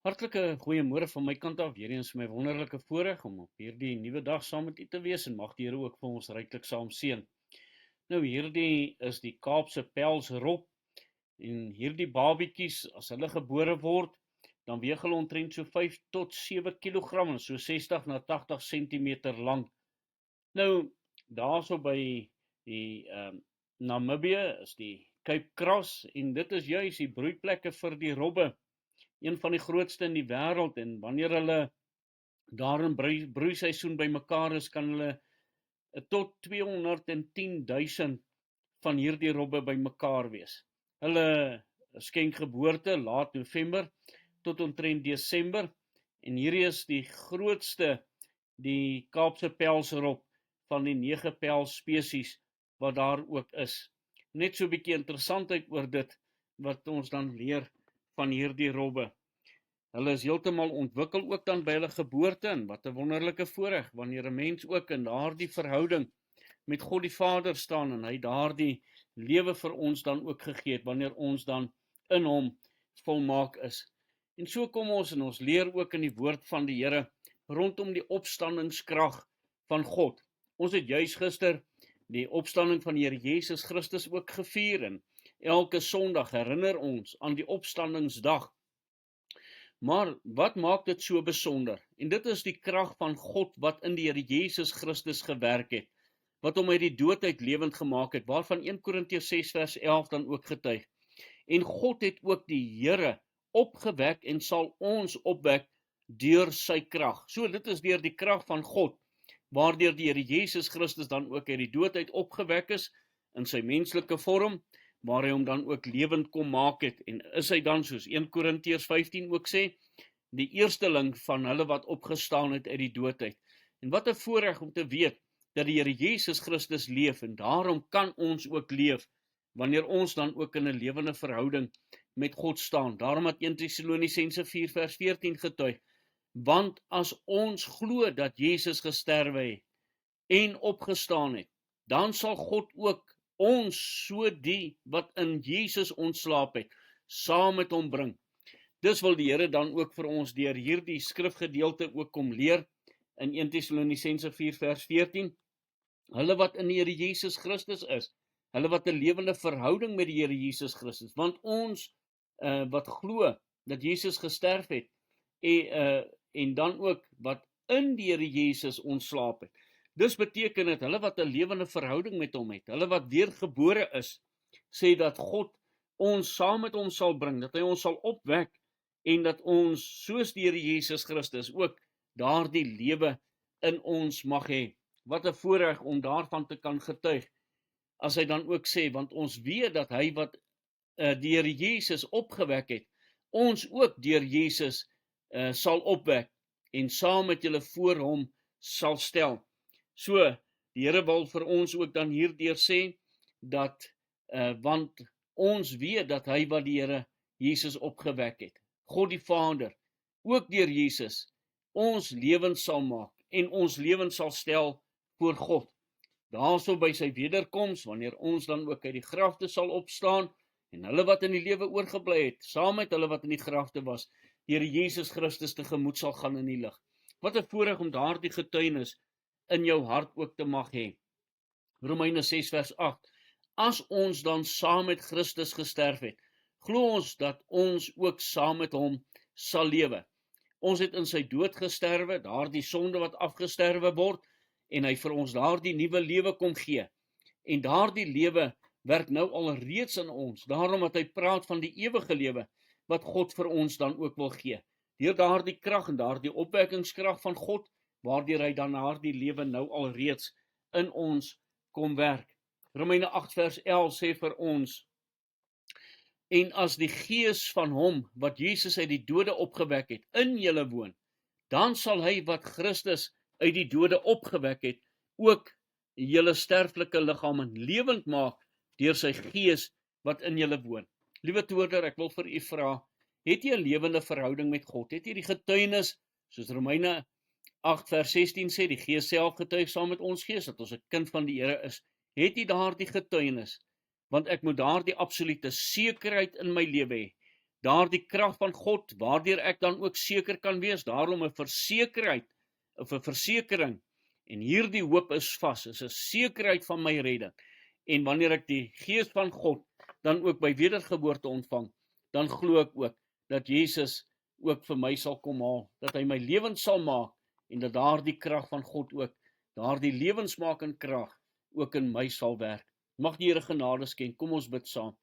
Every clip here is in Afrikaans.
Hartlike goeiemôre van my kant af, weer eens my wonderlike voorreg om op hierdie nuwe dag saam met u te wees en mag die Here ook vir ons ryklik saam seën. Nou hierdie is die Kaapse pelsrop en hierdie babietjies as hulle gebore word, dan weeg hulle omtrent so 5 tot 7 kg en so 60 na 80 cm lank. Nou daarso by die Namibië is die Cape Cross en dit is juis die broeiplekke vir die robbe, een van die grootste in die wêreld, en wanneer hulle daar in broeiseisoen bymekaar is, kan hulle tot 210.000 van hierdie robbe bymekaar wees. Hulle skenk geboorte laat November tot omtrent Desember, en hierdie is die grootste, die Kaapse pelsrop van die 9 pelsspesies wat daar ook is. Net so 'n bietjie interessantheid oor dit wat ons dan leer van hierdie robbe. Hulle is heeltemal ontwikkel ook dan by hulle geboorte, en wat 'n wonderlike voorreg wanneer 'n mens ook in daardie verhouding met God die Vader staan en hy daardie lewe vir ons dan ook gegee het, wanneer ons dan in hom volmaak is. En so kom ons en ons leer ook in die woord van die Here rondom die opstandingskrag van God. Ons het juis gister die opstanding van die Here Jesus Christus ook gevier, en elke Sondag herinner ons aan die opstandingsdag. Maar wat maak dit so besonder? En dit is die krag van God wat in die Here Jesus Christus gewerk het, wat hom uit die dood uit lewend gemaak het, waarvan 1 Korintiërs 6 vers 11 dan ook getuig. En God het ook die Here opgewek en sal ons opwek deur sy krag. So dit is deur die krag van God, waardeur die Here Jesus Christus dan ook uit die dood uit opgewek is, in sy menslike vorm, waar hy hom dan ook lewend kom maak het, en is hy dan, soos 1 Korintiërs 15 ook sê, die eersteling van hulle wat opgestaan het uit die dood uit. En wat 'n voorreg om te weet, dat die Here Jesus Christus leef, en daarom kan ons ook leef, wanneer ons dan ook in 'n lewende verhouding met God staan. Daarom het 1 Tessalonisense 4 vers 14 getuig, want as ons glo dat Jesus gesterwe het en opgestaan het, dan sal God ook ons, so die wat in Jesus ontslaap het, saam met hom bring. Dis wil die Here dan ook vir ons deur hierdie skrifgedeelte ook kom leer, in 1 Tessalonisense 4 vers 14, hulle wat in die Here Jesus Christus is, hulle wat 'n lewende verhouding met die Here Jesus Christus, want ons wat glo dat Jesus gesterf het, en dan ook wat in die Here Jesus ontslaap het. Dis beteken dit, hulle wat 'n lewende verhouding met hom het, hulle wat weergebore is, sê dat God ons saam met hom sal bring, dat hy ons sal opwek, en dat ons, soos die Here Jesus Christus, ook daardie lewe in ons mag hê. Wat 'n voorreg om daarvan te kan getuig, as hy dan ook sê, want ons weet dat hy wat die Here Jesus opgewek het, ons ook deur Jesus sal opwek, en saam met julle voor hom sal stel. So, die Here wil vir ons ook dan hierdeur sê, dat, want ons weet dat hy wat die Here Jesus opgewek het, God die Vader, ook deur Jesus, ons lewens sal maak, en ons lewens sal stel voor God. Daarso by sy wederkoms, wanneer ons dan ook uit die grafte sal opstaan, en hulle wat in die lewe oorgebly het, saam met hulle wat in die grafte was, die Here Jesus Christus tegemoet sal gaan in die lig. Wat 'n voorreg om daardie getuienis in jou hart ook te mag hê. Romeine 6 vers 8, as ons dan saam met Christus gesterf het, glo ons dat ons ook saam met hom sal lewe. Ons het in sy dood gesterwe, daardie sonde wat afgesterwe word, en hy vir ons daardie nuwe lewe kom gee. En daardie lewe werk nou al reeds in ons, daarom dat hy praat van die ewige lewe, wat God vir ons dan ook wil gee. Deur daardie krag en daardie opwekkingskrag van God, waardeur hy dan daardie lewe nou al reeds in ons kom werk. Romeine 8 vers 11 sê vir ons, en as die gees van hom, wat Jesus uit die dode opgewek het, in julle woon, dan sal hy wat Christus uit die dode opgewek het, ook julle sterflike liggame lewend maak, deur sy gees wat in julle woon. Liewe toerder, ek wil vir u vra, het jy 'n lewende verhouding met God? Het jy die getuienis, soos Romeine 8 vers 16 sê, die Gees self getuig saam met ons gees, dat ons 'n kind van die Here is? Het jy daardie getuienis? Want ek moet daardie absolute sekerheid in my lewe hê, daardie krag van God, waardeur ek dan ook seker kan wees, daarom 'n versekerheid, of 'n versekering, en hierdie hoop is vas, is 'n sekerheid van my redding, en wanneer ek die Gees van God dan ook by wedergeboorte ontvang, dan glo ek ook, dat Jesus ook vir my sal kom haal, dat hy my lewend sal maak, en dat daardie krag van God ook, daardie lewensmakende krag, ook in my sal werk. Mag die Here genade skenk, kom ons bid saam.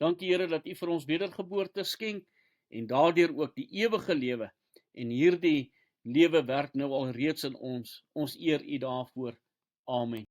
Dankie Here dat U vir ons wedergeboorte skenk, en daardeur ook die ewige lewe, en hierdie lewe werk nou al reeds in ons eer U daarvoor. Amen.